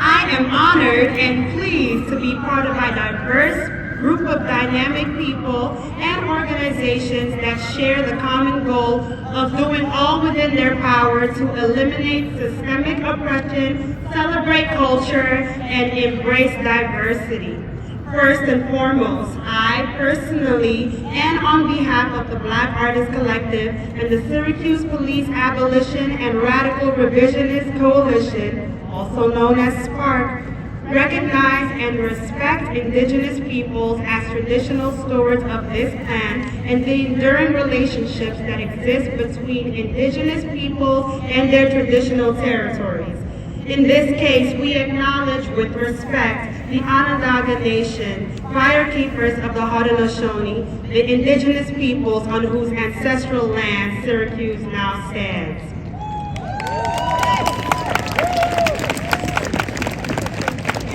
I am honored and pleased to be part of a diverse group of dynamic people and organizations that share the common goal of doing all within their power to eliminate systemic oppression, celebrate culture, and embrace diversity. First and foremost, I personally, and on behalf of the Black Artists Collective and the Syracuse Police Abolition and Radical Revisionist Coalition, also known as SPARC, recognize and respect Indigenous peoples as traditional stewards of this land and the enduring relationships that exist between Indigenous peoples and their traditional territories. In this case, we acknowledge with respect the Onondaga Nation, firekeepers of the Haudenosaunee, the Indigenous peoples on whose ancestral land Syracuse now stands.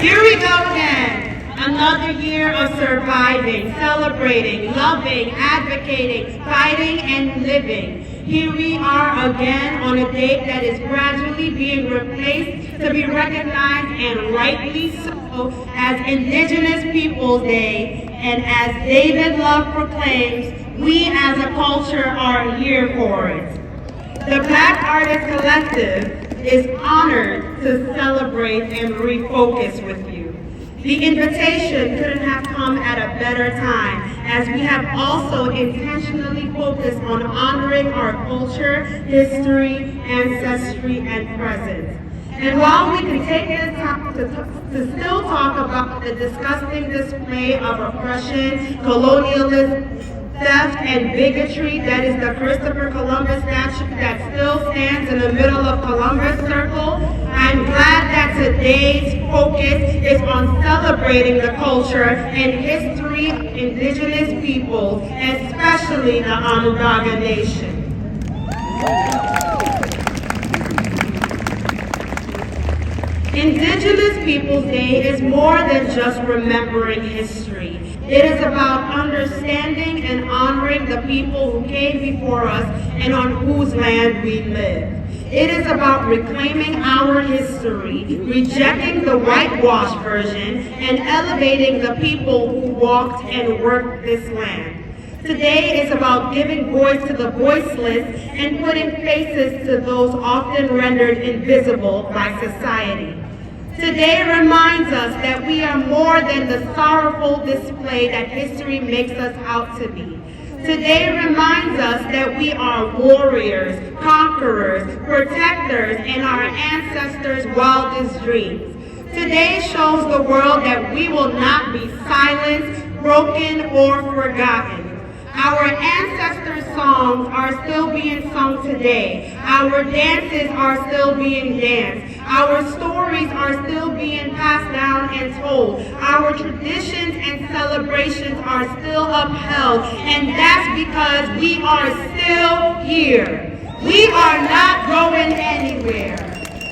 Here we go again. Another year of surviving, celebrating, loving, advocating, fighting, and living. Here we are again on a date that is gradually being replaced to be recognized, and rightly so, as Indigenous Peoples Day. And as David Love proclaims, we as a culture are here for it. The Black Artists Collective is honored to celebrate and refocus with you. The invitation couldn't have come at a better time, as we have also intentionally focused on honoring our culture, history, ancestry, and present. And while we can take this time to still talk about the disgusting display of oppression, colonialism, theft, and bigotry that is the Christopher Columbus statue that still stands in the middle of Columbus Circle, I'm glad that today's focus is on celebrating the culture and history of Indigenous peoples, especially the Onondaga Nation. Indigenous Peoples Day is more than just remembering history. It is about understanding and honoring the people who came before us and on whose land we live. It is about reclaiming our history, rejecting the whitewashed version, and elevating the people who walked and worked this land. Today is about giving voice to the voiceless and putting faces to those often rendered invisible by society. Today reminds us that we are more than the sorrowful display that history makes us out to be. Today reminds us that we are warriors, conquerors, protectors, and our ancestors' wildest dreams. Today shows the world that we will not be silenced, broken, or forgotten. Our ancestors' songs are still being sung today. Our dances are still being danced. Our stories are still being passed down and told. Our traditions and celebrations are still upheld. And that's because we are still here. We are not going anywhere.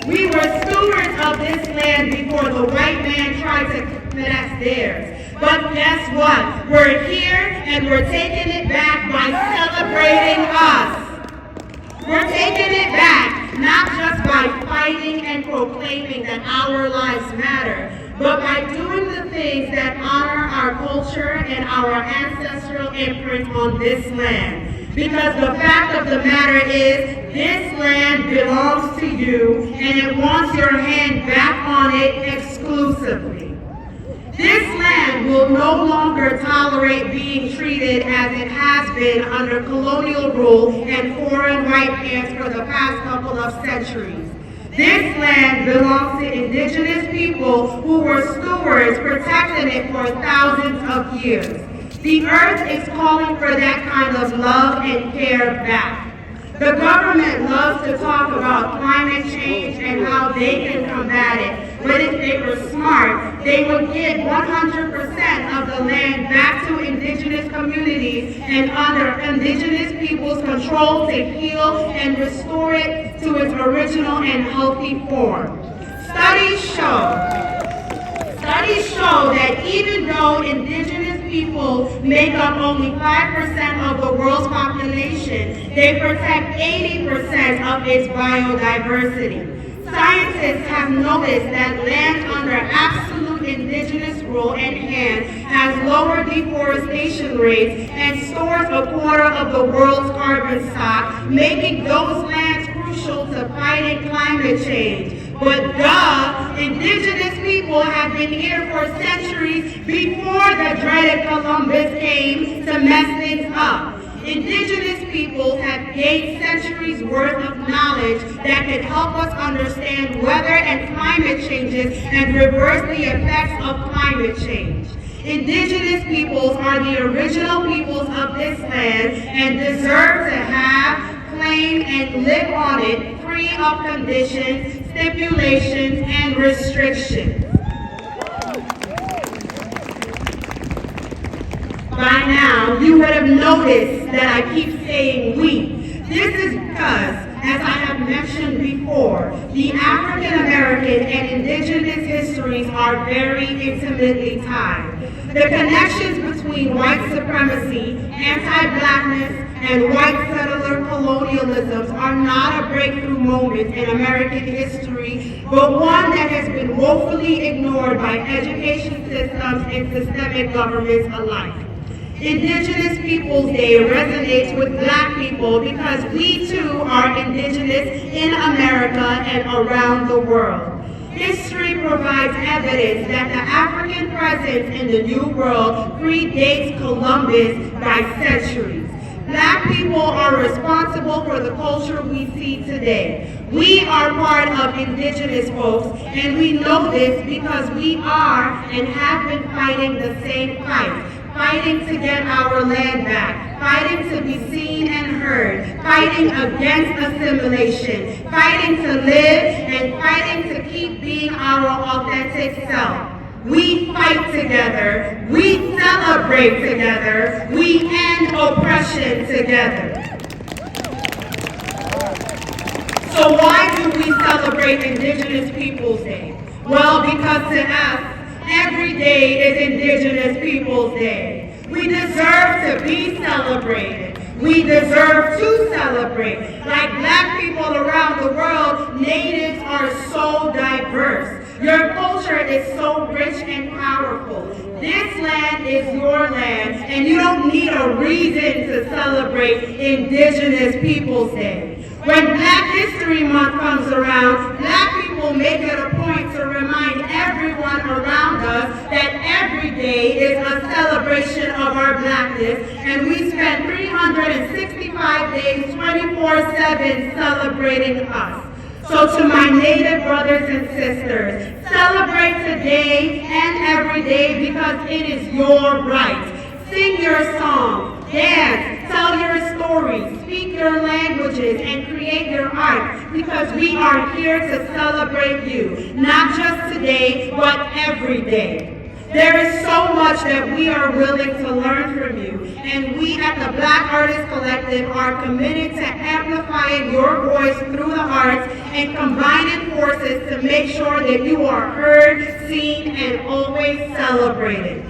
We were stewards of this land before the white man tried to claim it as theirs. But guess what? We're here and we're taking it back by celebrating us. We're taking it back, not just by fighting and proclaiming that our lives matter, but by doing the things that honor our culture and our ancestral imprint on this land. Because the fact of the matter is, this land belongs to you, and it wants your hand back on it exclusively. This land will no longer tolerate being treated as it has been under colonial rule and foreign white hands for the past couple of centuries. This land belongs to indigenous people who were stewards protecting it for thousands of years. The earth is calling for that kind of love and care back. The government loves to talk about climate change and how they can combat it, but if they were smart, they would give 100% of the land back to indigenous communities and under indigenous people's control to heal and restore it to its original and healthy form. Studies show that even though indigenous people make up only 5% of the world's population, they protect 80% of its biodiversity. Scientists have noticed that land under absolute indigenous rule and hand has lower deforestation rates and stores a quarter of the world's carbon stock, making those lands crucial to fighting climate change. But indigenous people have been here for centuries before the dreaded Columbus came to mess things up. Indigenous peoples have gained centuries worth of knowledge that can help us understand weather and climate changes and reverse the effects of climate change. Indigenous peoples are the original peoples of this land and deserve to have, claim, and live on it free of conditions, stipulations, and restrictions. By now, you would have noticed that I keep saying we. This is because, as I have mentioned before, the African American and indigenous histories are very intimately tied. The connections between white supremacy, anti-blackness, and white settler colonialisms are not a breakthrough moment in American history, but one that has been woefully ignored by education systems and systemic governments alike. Indigenous Peoples Day resonates with Black people because we too are indigenous in America and around the world. History provides evidence that the African presence in the New World predates Columbus by centuries. Black people are responsible for the culture we see today. We are part of indigenous folks, and we know this because we are and have been fighting the same fight. Fighting to get our land back, fighting to be seen and heard, fighting against assimilation, fighting to live, and fighting to keep being our authentic self. We fight together, we celebrate together, we end oppression together. So why do we celebrate Indigenous Peoples Day? Well, because to us, every day is Indigenous Peoples Day. We deserve to be celebrated. We deserve to celebrate. Like Black people around the world, natives are so diverse. Your culture is so rich and powerful. This land is your land, and you don't need a reason to celebrate Indigenous Peoples Day. When Black History Month comes around, Black people make it a point to remind everyone around us that every day is a celebration of our Blackness, and we spend 365 days, 24/7 celebrating us. So to my Native brothers and sisters, celebrate today and every day because it is your right. Sing your songs, dance, tell your stories, speak your languages, and create your art because we are here to celebrate you, not just today, but every day. There is so much that we are willing to learn from you, and we at the Black Artists Collective are committed to amplifying your voice through the arts and combining forces to make sure that you are heard, seen, and always celebrated.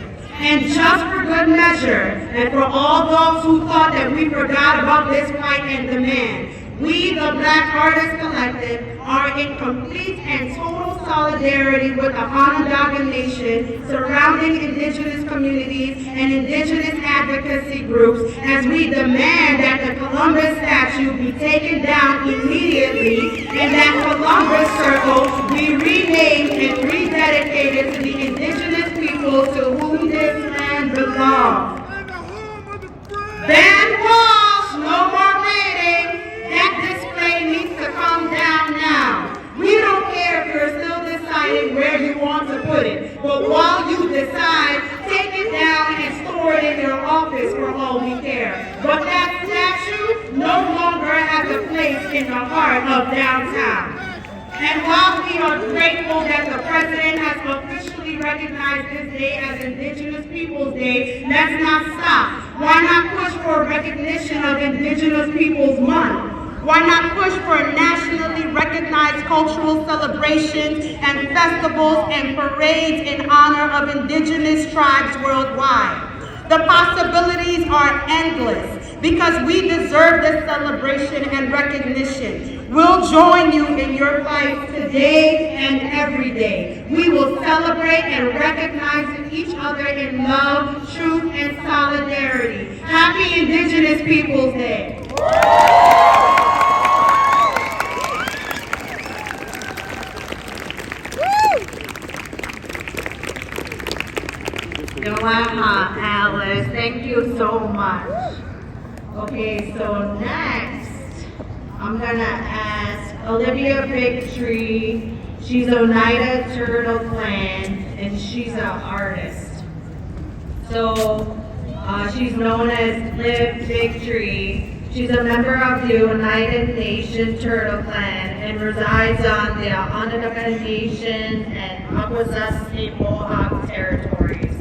And just for good measure, and for all those who thought that we forgot about this fight and demand, we, the Black Artists Collective, are in complete and total solidarity with the Onondaga Nation surrounding indigenous communities and indigenous advocacy groups as we demand that the Columbus statue be taken down immediately and that Columbus Circle be renamed and rededicated to the indigenous people to whom this land belongs. Ban walls, no more waiting. That display needs to come down now. We don't care if you're still deciding where you want to put it, but while you decide, take it down and store it in your office for all we care. But that statue no longer has a place in the heart of downtown. And while we are grateful that the President has officially recognized this day as Indigenous Peoples Day, let's not stop. Why not push for recognition of Indigenous Peoples Month? Why not push for nationally recognized cultural celebrations and festivals and parades in honor of indigenous tribes worldwide? The possibilities are endless because we deserve this celebration and recognition. We'll join you in your fight today and every day. We will celebrate and recognize each other in love, truth, and solidarity. Happy Indigenous Peoples Day. Yoaha, Alice, thank you so much. Okay, so next, I'm gonna ask Olivia Bigtree. She's Oneida Turtle Clan, and she's an artist. So, she's known as Liv Bigtree. She's a member of the United Nation Turtle Clan and resides on the Onondaga Nation and Akwesasne Mohawk territories.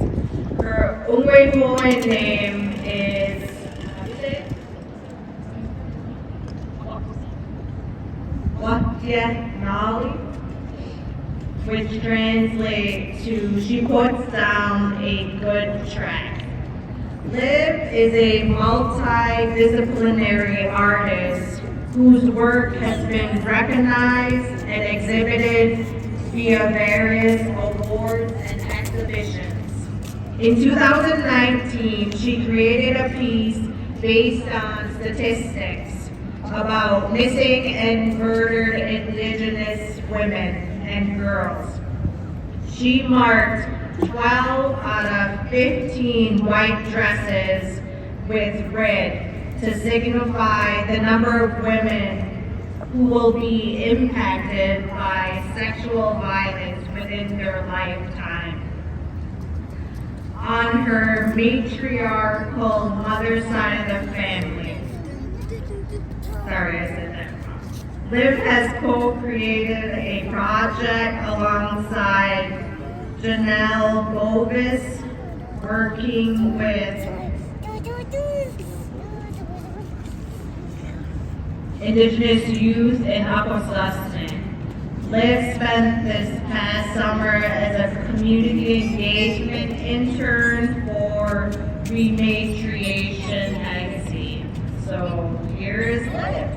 Her Ungwe name is, Nali, which translates to she puts down a good track. Liv is a multidisciplinary artist whose work has been recognized and exhibited via various awards and exhibitions. In 2019, she created a piece based on statistics about missing and murdered Indigenous women and girls. She marked 12 out of 15 white dresses with red to signify the number of women who will be impacted by sexual violence within their lifetime. On her matriarchal mother's side of the family. Sorry, I said that wrong. Liv has co-created a project alongside Janelle Bovis, working with Indigenous youth in Akwesasne. Liv spent this past summer as a community engagement intern for Rematriation magazine. So here is Liv.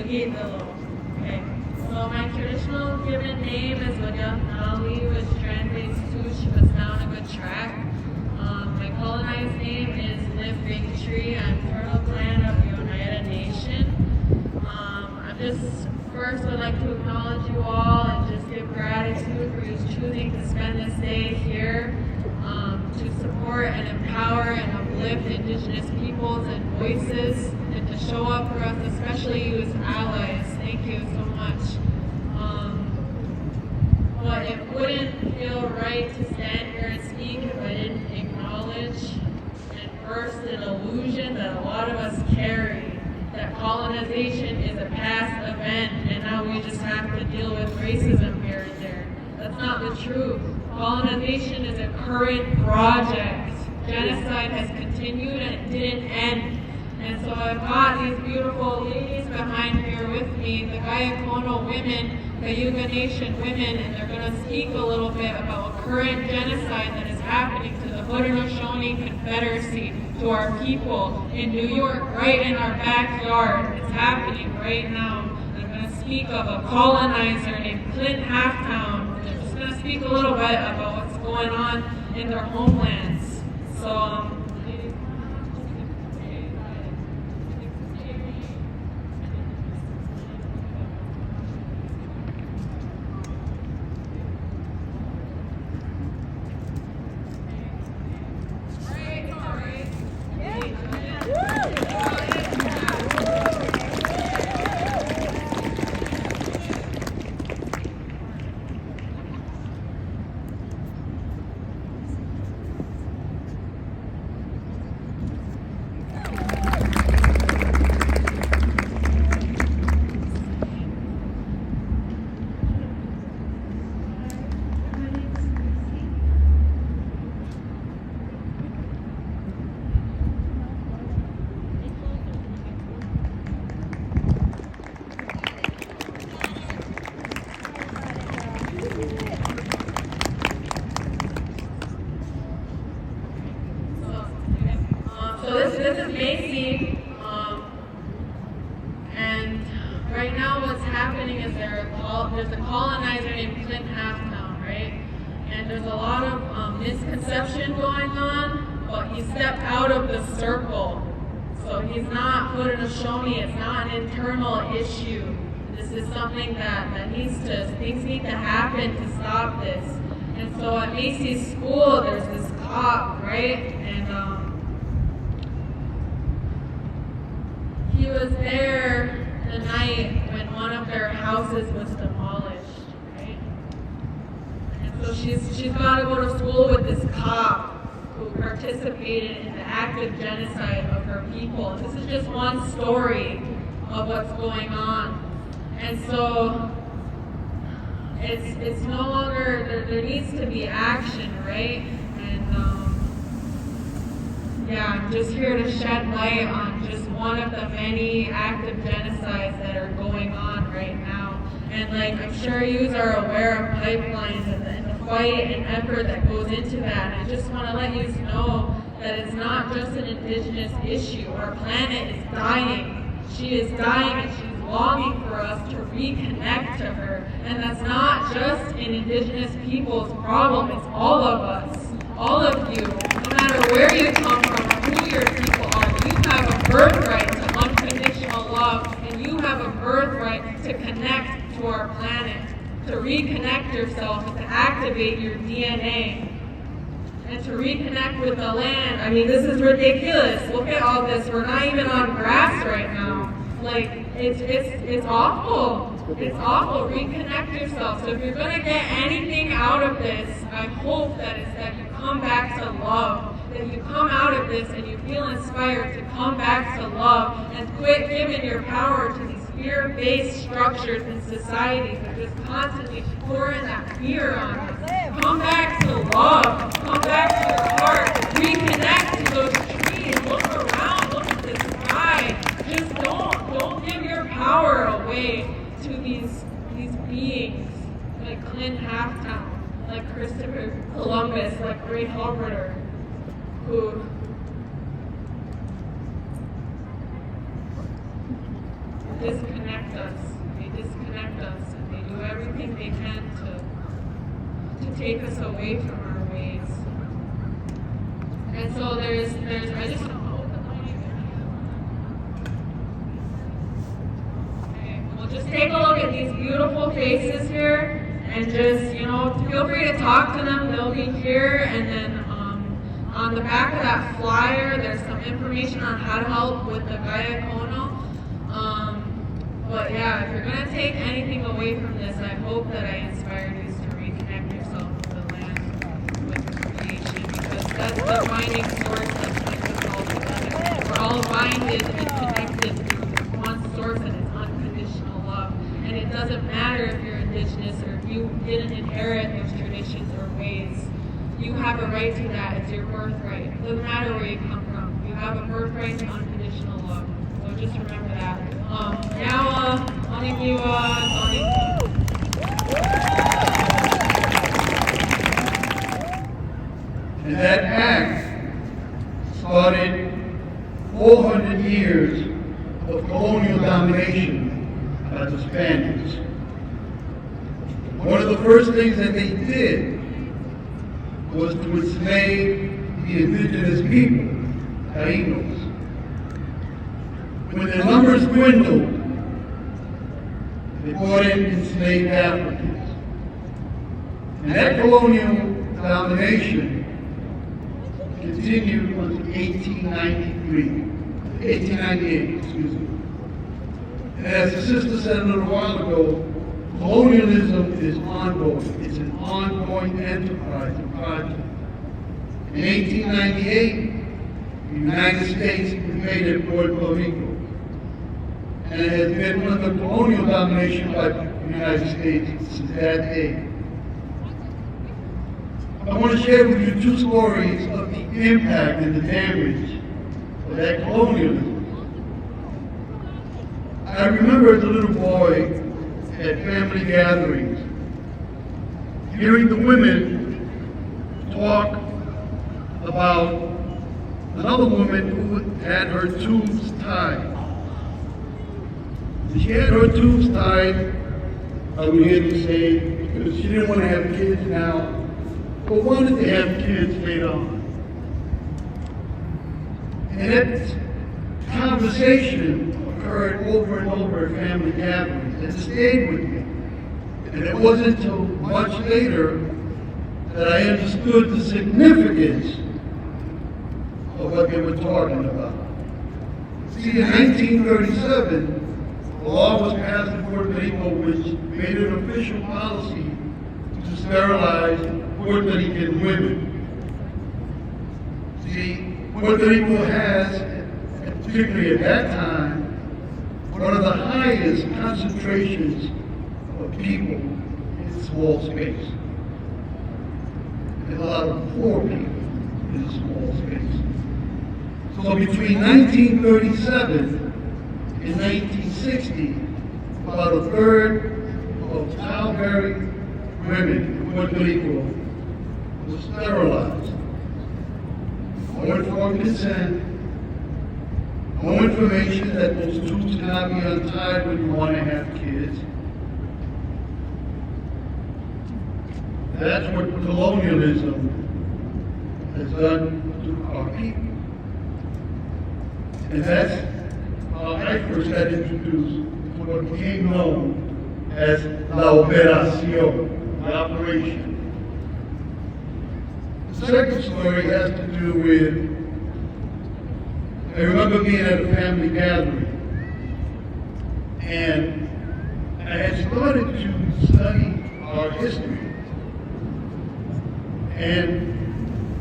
Okay, so my traditional given name is Nali, which translates to she puts down a good track. My colonized name is Liv Bigtree. I'm Turtle Clan of the Oneida Nation. I just first would like to acknowledge you all and just give gratitude for you choosing to spend this day here to support and empower and uplift Indigenous peoples and voices, and to show up for us, especially you as allies. Thank you so much. But it wouldn't feel right to stand here and speak if I didn't acknowledge and burst an illusion that a lot of us carry, that colonization is a past event and now we just have to deal with racism here and there. That's not the truth. Colonization is a current project. Genocide has continued and it didn't end. And so I've got these beautiful ladies behind here with me, the Gayakono women, the Yuga Nation women, and they're going to speak a little bit about a current genocide that is happening to the Haudenosaunee Confederacy, to our people in New York, right in our backyard. It's happening right now. They're going to speak of a colonizer named Clint Halftown. They're just going to speak a little bit about what's going on in their homelands. So, this is Macy, and right now what's happening is there's a colonizer named Clint Halftown, right? And there's a lot of misconception going on, but he stepped out of the circle. So he's not Haudenosaunee, it's not an internal issue. This is something that things need to happen to stop this. And so at Macy's school, there's this cop, right? And he was there the night when one of their houses was demolished, right? And so she's got to go to school with this cop who participated in the active genocide of her people. This is just one story of what's going on. And so it's no longer, there needs to be action, right? And I'm just here to shed light on just one of the many active genocides that are going on right now. And I'm sure you are aware of pipelines and the fight and effort that goes into that. And I just want to let you know that it's not just an indigenous issue. Our planet is dying. She is dying and she's longing for us to reconnect to her. And that's not just an indigenous people's problem, it's all of us. All of you, no matter where you come from or who your people are, you have a birthright to unconditional love, and you have a birthright to connect to our planet, to reconnect yourself, and to activate your DNA, and to reconnect with the land. I mean, this is ridiculous. Look at all this. We're not even on grass right now. It's awful. It's awful. Reconnect yourself. So if you're going to get anything out of this, I hope that it's that you come back to love, that you come out of this and you feel inspired to come back to love and quit giving your power to these fear-based structures and societies that just constantly pouring that fear on us. Come back to love. Come back to your heart. Reconnect to those trees. Look around. Look at the sky. Just don't give your power away to these beings like Clint Halftown, like Christopher Columbus, like Ray Halberter, who disconnect us. They disconnect us, and they do everything they can to take us away from our ways. And so I just want to open the mic. Okay, we'll just take a look at these beautiful faces here, and just, feel free to talk to them. They'll be here, and then on the back of that flyer, there's some information on how to help with the Gayakono. But yeah, if you're going to take anything away from this, I hope that I inspired you to reconnect yourself with the land, with creation, because that's the binding source that keeps us all all binded and connected through one source, and it's unconditional love. And it doesn't matter if you're indigenous or if you didn't inherit those traditions or ways. You have a right to that. It's your birthright. It doesn't matter where you come from. You have a birthright to unconditional love. So just remember that. Now, and that act started 400 years of colonial domination by the Spaniards. One of the first things that they did was to enslave the indigenous people, Taínos. When their numbers dwindled, they brought in enslaved Africans. And that colonial domination continued until 1898, excuse me. And as the sister said a little while ago, colonialism is ongoing. It's an ongoing enterprise and project. In 1898, the United States invaded Puerto Rico. And it has been under colonial domination by the United States since that day. I want to share with you two stories of the impact and the damage of that colonialism. I remember as a little boy at family gatherings, hearing the women talk about another woman who had her tubes tied. She had her tubes tied, I would hear them say, because she didn't want to have kids now, but wanted to have kids later on. And that conversation occurred over and over at family gatherings, and it stayed with me. And it wasn't until much later that I understood the significance of what they were talking about. See, in 1937, a law was passed in Puerto Rico which made it an official policy to sterilize Puerto Rican women. See, Puerto Rico has, particularly at that time, one of the highest concentrations of people in a small space. And a lot of poor people in a small space. So between 1937 in 1960, about a third of childbearing women in Puerto Rico were sterilized. No informed consent, no information that those tubes cannot be untied when you want to have kids. That's what colonialism has done to our people. And that's I first got introduced to what became known as La Operación, the operation. The second story has to do with, I remember being at a family gathering, and I had started to study our history. And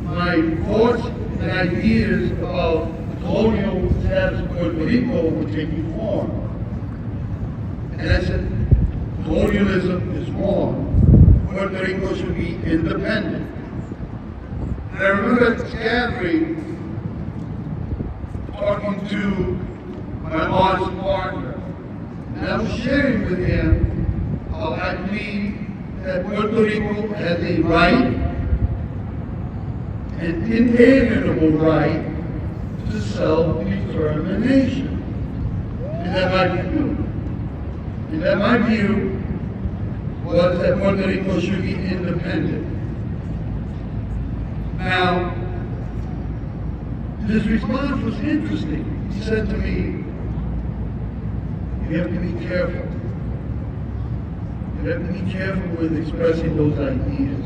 my thoughts and ideas about colonial status of Puerto Rico were taking form. And I said, colonialism is wrong. Puerto Rico should be independent. And I remember at this gathering talking to my artist partner, and I was sharing with him how I believe that Puerto Rico has a right, an inalienable right, to self-determination. And that my view. And that my view was that Puerto Rico should be independent. Now, his response was interesting. He said to me, you have to be careful. You have to be careful with expressing those ideas.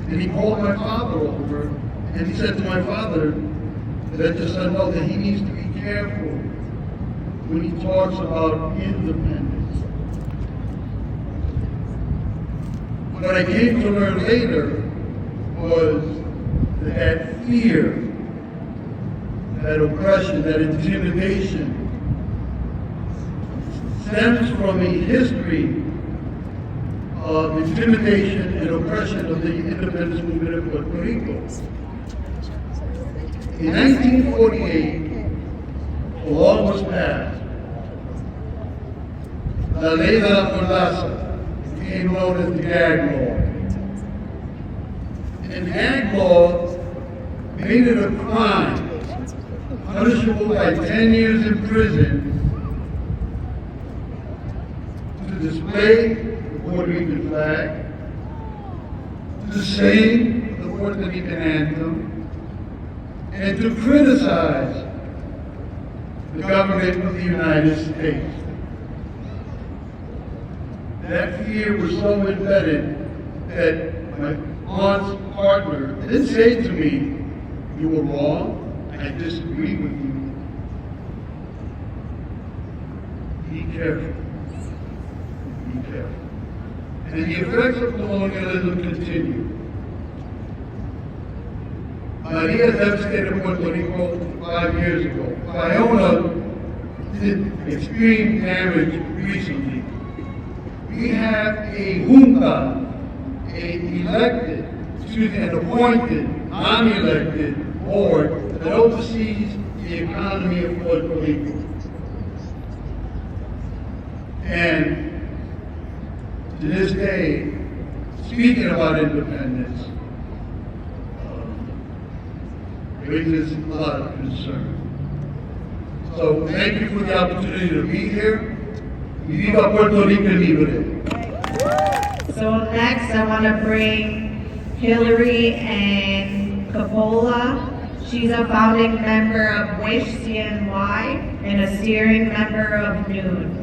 And he called my father over, and he said to my father, let your son know that he needs to be careful when he talks about independence. What I came to learn later was that fear that oppression, that intimidation stems from a history of intimidation and oppression of the independence movement of Puerto Rico. In 1948, a law was passed, La Ley de la Mordaza, became known as the gag law. And the gag law made it a crime, punishable by 10 years in prison, to display the Puerto Rican flag, to sing the Puerto Rican anthem, and to criticize the government of the United States. That fear was so embedded that my aunt's partner didn't say to me, "You were wrong, I disagree with you." Be careful. Be careful. And the effects of colonialism continue. Maria devastated Puerto Rico 5 years ago. Fiona did extreme damage recently. We have a junta, an appointed, non-elected board that oversees the economy of Puerto Rico. And to this day, speaking about independence, raises a lot of concern. So thank you for the opportunity to be here. Y viva Puerto Rico libre. So next, I want to bring Hillary and Coppola. She's a founding member of WISH CNY and a steering member of NOON.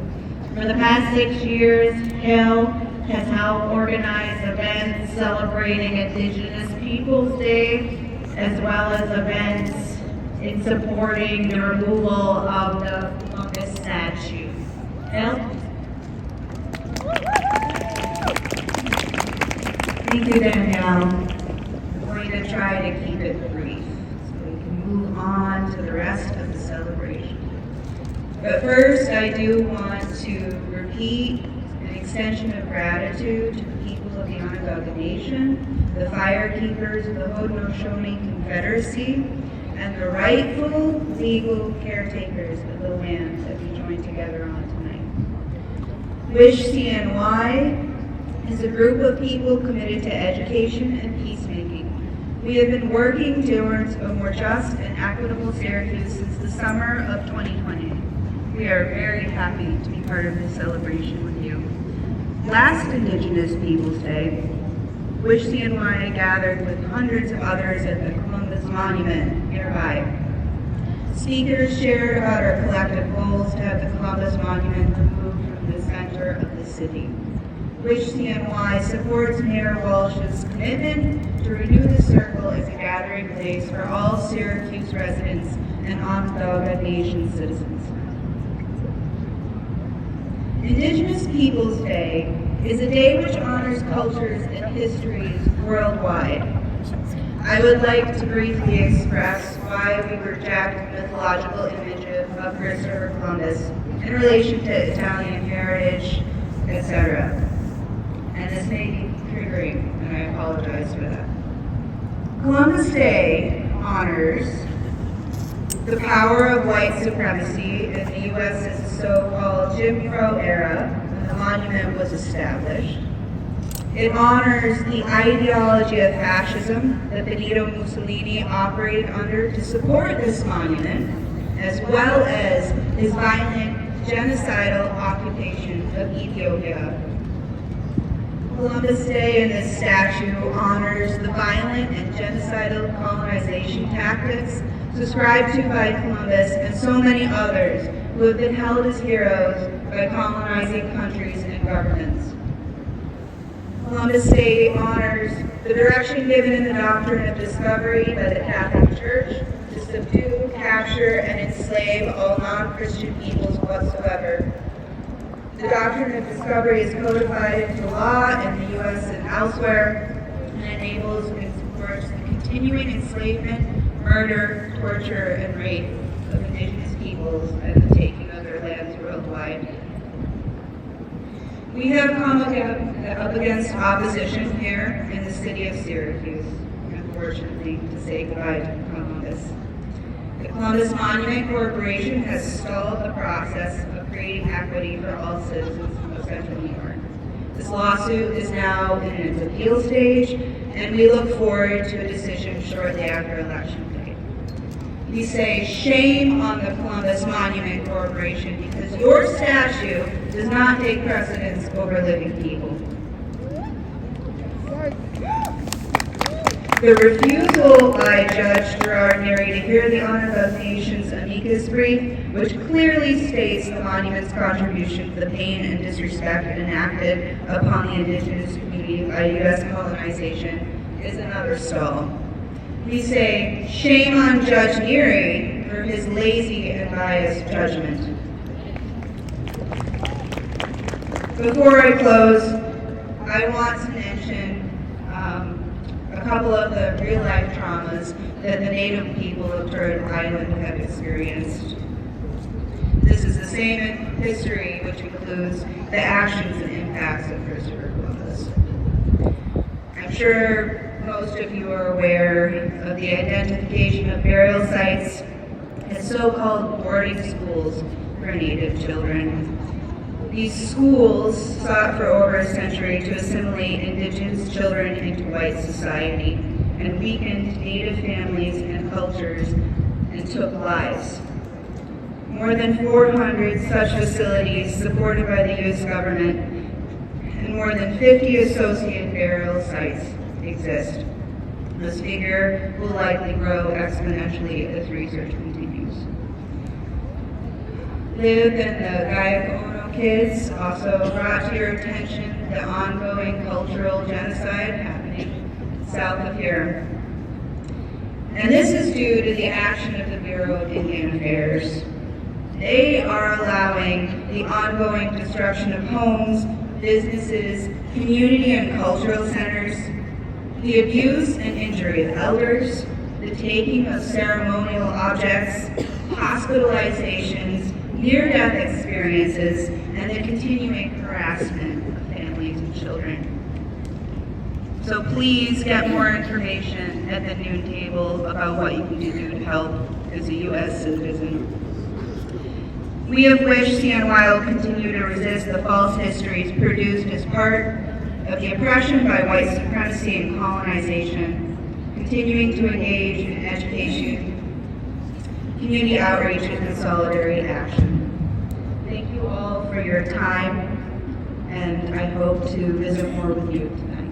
For the past 6 years, Hill has helped organize events celebrating Indigenous Peoples Day, as well as events in supporting the removal of the Columbus statue. Hill? Thank you, Danielle. I'm going to try to keep it brief so we can move on to the rest of the celebration. But first, I do want to repeat an extension of gratitude to the people of the Onondaga Nation, the firekeepers of the Haudenosaunee Confederacy, and the rightful legal caretakers of the land that we joined together on tonight. WISH CNY is a group of people committed to education and peacemaking. We have been working towards a more just and equitable Syracuse since the summer of 2020. We are very happy to be part of this celebration with you. Last Indigenous Peoples Day, WISH CNY gathered with hundreds of others at the Columbus Monument nearby. Speakers shared about our collective goals to have the Columbus Monument removed from the center of the city. WISH CNY supports Mayor Walsh's commitment to renew the circle as a gathering place for all Syracuse residents and Onondaga Nation citizens. Indigenous Peoples Day is a day which honors cultures and histories worldwide. I would like to briefly express why we reject the mythological image of Christopher Columbus in relation to Italian heritage, etc. And this may be triggering, and I apologize for that. Columbus Day honors the power of white supremacy in the U.S.'s so-called Jim Crow era when the monument was established. It honors the ideology of fascism that Benito Mussolini operated under to support this monument, as well as his violent genocidal occupation of Ethiopia. Columbus Day and this statue honors the violent and genocidal colonization tactics subscribed to by Columbus and so many others who have been held as heroes by colonizing countries and governments. Columbus Day honors the direction given in the doctrine of discovery by the Catholic Church to subdue, capture, and enslave all non-Christian peoples whatsoever. The doctrine of discovery is codified into law in the U.S. and elsewhere, and enables and supports the continuing enslavement, murder, torture, and rape of indigenous peoples and the taking of their lands worldwide. We have come up against opposition here in the city of Syracuse, unfortunately, to say goodbye to Columbus. The Columbus Monument Corporation has stalled the process of creating equity for all citizens of Central New York. This lawsuit is now in its appeal stage, and we look forward to a decision shortly after Election Day. We say shame on the Columbus Monument Corporation because your statue does not take precedence over living people. The refusal by Judge Gerard Neary to hear the Honor of the Nations amicus brief, which clearly states the monument's contribution to the pain and disrespect enacted upon the indigenous community by U.S. colonization, is another stall. We say, shame on Judge Neary for his lazy and biased judgment. Before I close, I want to mention a couple of the real-life traumas that the Native people of Turtle Island have experienced. This is the same history which includes the actions and impacts of Christopher Columbus. I'm sure most of you are aware of the identification of burial sites as so-called boarding schools for Native children. These schools sought for over a century to assimilate indigenous children into white society and weakened Native families and cultures and took lives. More than 400 such facilities supported by the U.S. government and more than 50 associated burial sites exist. This figure will likely grow exponentially as research continues. Liv and the Guyana kids also brought to your attention the ongoing cultural genocide happening south of here. And this is due to the action of the Bureau of Indian Affairs. They are allowing the ongoing destruction of homes, businesses, community and cultural centers, the abuse and injury of elders, the taking of ceremonial objects, hospitalizations, near-death experiences, and the continuing harassment of families and children. So please get more information at the noon table about what you can do to help as a U.S. citizen. We have wished CNY will continue to resist the false histories produced as part of the oppression by white supremacy and colonization, continuing to engage in education, community outreach, and solidarity action. Thank you all for your time, and I hope to visit more with you tonight.